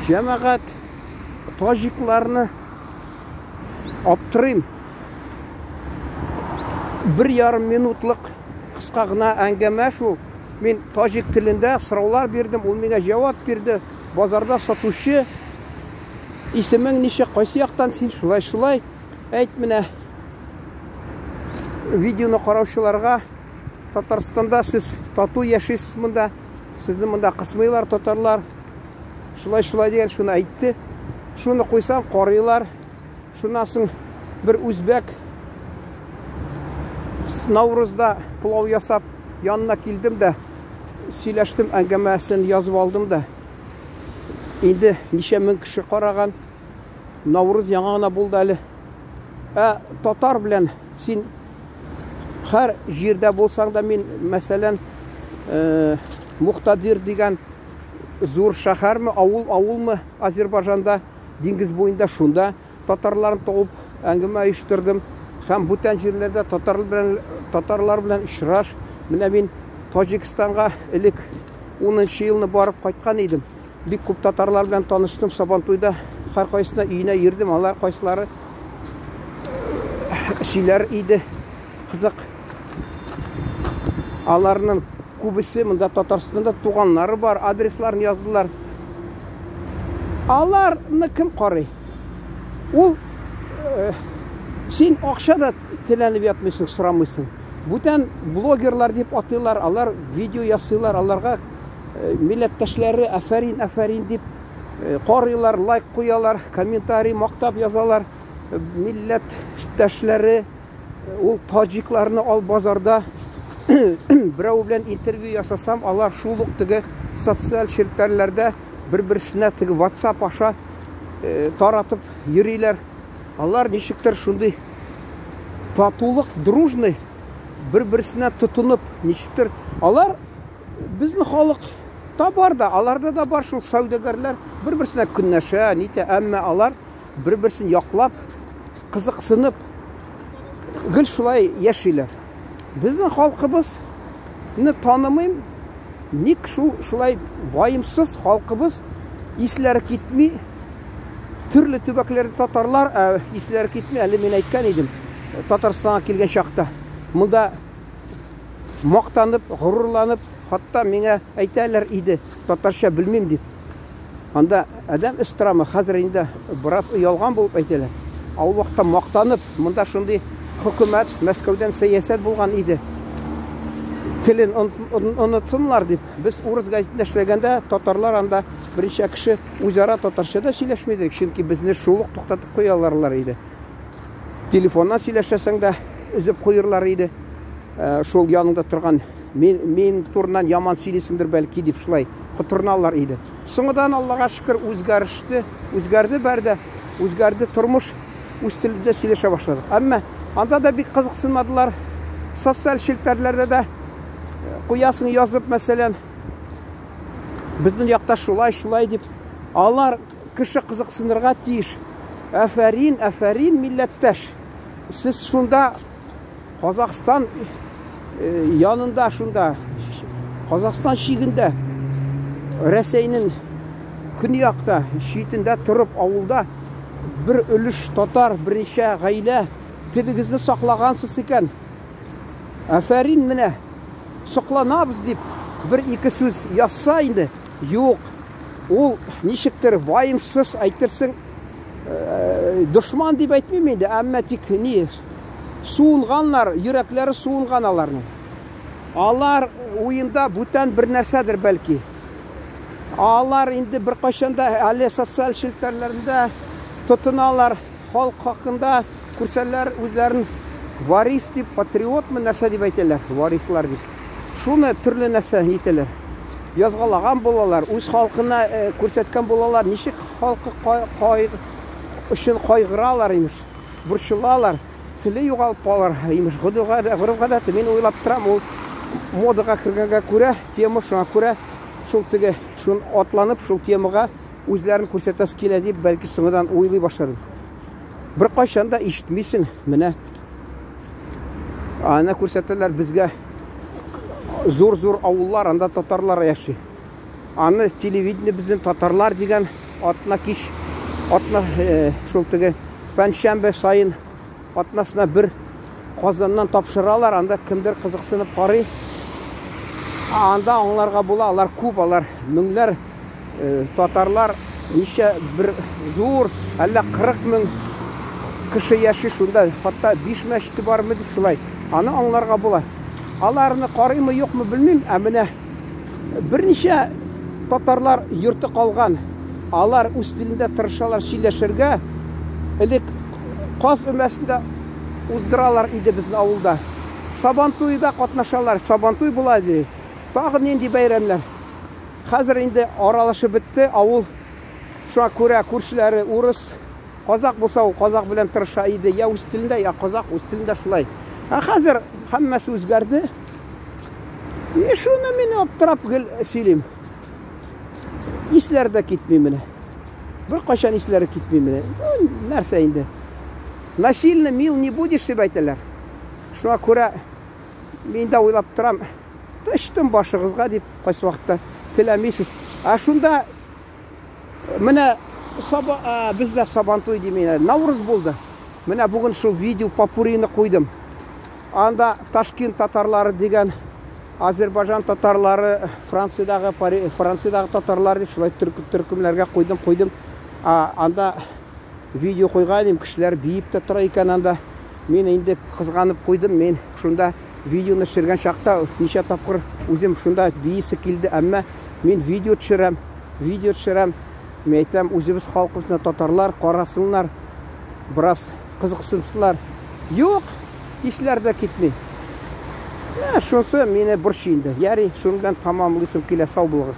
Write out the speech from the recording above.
Жәмәғат тажикларны аптырыйм. 1,5 минутлык кыска гына әңгәмә шул. Мен тажик телендә сораулар бирдем, ул миңа җавап бирде. Базарда сатучы: "Исемең ничек, кайсы яктан син?" Шулай. Әйт менә. Видеоны караучыларга: Татарстанда сез тату яшисез монда. Сезне монда кысмыйлар татарлар. Шулай дигән шуны әйтте. Шуны куйсаң карыйлар. Шуннан соң бер үзбәк Наурызда пулау ясап янына килдем дә, сөйләштем, әңгәмәсен язып алдым да. Инде ничә мең кеше караган. Наурыз яңа гына булды әле. Татар белән син һәр җирдә булсаң да, мин мәсәлән Мухтадир дигән зур шәһәрме, авылмы Азербайҗанда, диңгез буенда, шунда татарларны табып әңгәмә оештырдым. Һәм бүтән җирләрдә татарлар белән очраш. Менә мин Таҗикстанга элек 10нчы елны барып кайткан идем. Бик күп татарлар белән таныштым Сабантуйда. Һәр кайсына өенә йөрдем. Алар кайсылары сөйләр иде. Кызык. Аларның күбесе монда Татарстанда туганнары бар, адресларын яздылар. Аларны кем карый? Ул син акча да теләнеп ятмыйсың, сорамыйсың. Бүтән блогерлар дип атыйлар, алар видео ясыйлар, аларга милләттәшләре афәрин дип карыйлар, лайк куялар, комментарий мактап язалар. Милләттәшләре ул таҗикларны ал базарда берәү белән интервью ясасам, алар шул ук теге социаль челтәрләрдә бер-берсенә теге WhatsApp аша таратып йөриләр. Алар ничектер шундый татулык, дружный, бер-берсенә тотынып, ничектер. Алар безнең халык та бар да, аларда да бар шул саудагәрләр, бер-берсенә көннәшә, нитә, әмма алар бер-берсен яклап, кызыксынып, гел шулай яшиләр. Безнең халкыбызны танымыйм, ник шулай ваемсыз халкыбыз, исләре китми, төрле төбәкләрдә татарлар, исләре китми, әле мин әйткән идем, Татарстанга килгән чакта. Монда мактанып, горурланып, хатта миңа әйтәләр иде, татарча белмим дип. Анда адам истрамы, хәзер инде бераз ялган булып әйтәләр. Ул вакытта мактанып, монда шундый хөкүмәт, Мәскәүдән сәясәт булган иде. Телен онытсынлар дип. Без урыс газетында эшләгәндә татарлар анда беренче кеше үзара татарчада сөйләшмәдек, чөнки безне шул ук туктатып куяларлар иде. Телефоннан сөйләшәсәң дә үзеп куйырлар иде. Шул янында торган мин турынан яман сөйлисеңдер бәлки дип шулай кутырналар иде. Соңыдан Аллага шөкер үзгәрде бәрдә, үзгәрде тормыш, үз телендә сөйләшә башладык. Әмма анда да бик кызыксынмадылар. Социаль челтәрләрдә дә куясын язып, мәсәлән, безнең якта шулай дип, алар кеше кызыксынырга тиеш. Афәрин милләттәш. Сез шунда Казакстан янында, шунда Казакстан шигендә, Рәсәйнең көньякта, шитендә торып, авылда бер өлеш татар, берничә гаилә телегезне саклагансыз икән. Афәрин менә, сокланабыз дип, бер-ике сүз язса инде, юк. Ул ничектер ваемсыз әйтерсең, дошман дип әйтмим инде, әмма тик ни, суынганнар, йөрәкләре суынган аларның. Алар уенда бүтән бер нәрсәдер бәлки. Алар инде бер кайчанда әле социаль челтәрләрендә тотыналар, халык хакында күрсәләр, үзләрен варис дип, патриотмы нәрсә дип әйтәләр, варислар дип. Шуны төрле нәрсә әйтәләр. Язгалаган булалар, үз халкына күрсәткән булалар, ничек халкы өчен кайгыралар имеш, борчылалар, теле югалып калар имеш. Гөрәф-гадәте мин уйлап торам, ул модага кергәнгә күрә, тема шуңа күрә, шул атланып, шул темага үзләрен күрсәтәсе килә дип, бәлки соңыдан уйлый башладым. Бер кайчанда ишетмисең, менә ана күрсәтәләр безгә зур авыллар, анда татарлар яши. Аны телевидение безнең татарлар дигән атна кич, атна шул теге пәншәмбе сайын атнасына бер Казаннан тапшыралар, анда кемдер кызыксынып карый. Анда аңларга була, алар күп, алар меңләр татарлар, ничә бер зур, әллә 40 мең кеше яши шунда, хатта 5 мәчете бармы дип шулай. Аны аңларга була. Аларны карыймы, юкмы белмим, ә менә берничә татарлар йорты калган. Алар үз телендә тырышалар сөйләшергә. Элек Каз өмәсендә уздыралар иде безнең авылда. Сабантуйда катнашалар. Сабантуй була иде. Тагы нинди бәйрәмләр. Хәзер инде аралашып бетте. Авыл шуңа күрә күршеләре урыс, казак булса, ул казак белән тырыша иде. Я үз телендә, я казак үз телендә шулай. Хәзер һәммәсе үзгәрде. Шуны мин аптырап сөйлим. Исләр дә китми менә. Бер кайчан исләре китми менә. Нәрсә инде? Насильно мил не будешь, дип әйтәләр. Шуңа күрә мин дә уйлап торам. Төштем башыгызга дип кайсы вакытта теләмисез. Шунда менә бездә Сабантуй димәләр. Наурыз булды. Менә бүген шул видео попурины куйдым. Анда Ташкент татарлары дигән, Азербайҗан татарлары, Франциядагы татарлар дип шулай төркемләргә куйдым. Анда видео куйган, кешеләр биеп тә тора икән анда. Мин инде кызганып куйдым. Мин шунда видеоны төшергән чакта ничә тапкыр үзем шунда биисе килде, әмма мин видео төшерәм. Мин әйтәм, үзебез халкыбызны татарлар карасыннар, бераз кызыксынсыннар. Юк, исләр дә китми. Шунысы мине борчый инде. Яри, шуны белән тамамлыйсым килә, сау булыгыз.